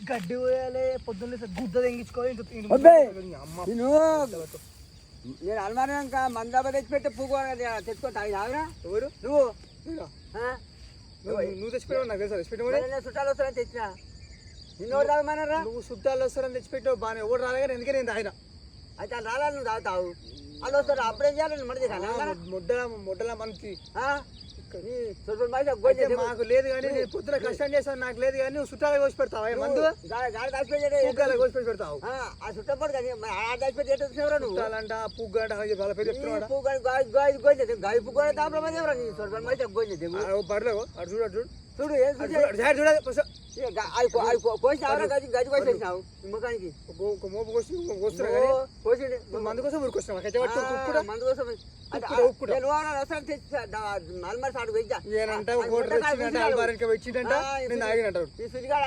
గడ్డి పోయాలి పొద్దున్నే గుడ్డ తెంగించుకోవాలి నేను అలమారినాక మందాబ తెచ్చిపెట్టే పువ్వు తెచ్చుకో తాగినా ఎవరు నువ్వు నువ్వు తెచ్చిపెట్టావు నాకు తెలుసా తెచ్చిపెట్టావు చుట్టాలు వస్తారని తెచ్చినా నిన్నోడు తాగమన్నారా నువ్వు చుట్టాలు వస్తారని తెచ్చిపెట్టావు బాగా ఎవరు రాలే కానీ ఎందుకే నేను తాగినా అయితే వాళ్ళు రావాలి నువ్వు తాగుతావు వాళ్ళు వస్తారు అప్పుడేం చేయాలి మరి ముడ్డల మనకి మాకు లేదు కానీ నేను పొద్దున కష్టం చేస్తాను నాకు లేదు కానీ నువ్వు చుట్టాలు కోసి పెడతావు మందు కోసి పెడతావు ఆ చుట్టపడు కానీ దాచిపెట్టి చుట్టాలంట పుగ్గు అంట వాళ్ళ పేరు చెప్తున్నాడు పర్లేదు అటు చూడు అటు చూడు ఏం గది కోసేసినావు ముఖానికి మోపు కోసి కోస్తున్నా మందు కోసం ఊరుకొస్తున్నావు మందు కోసం అల్మారి సాడు వెయ్యి వచ్చిందంట నేను ఆగినంటాడు ఈ సుజిగా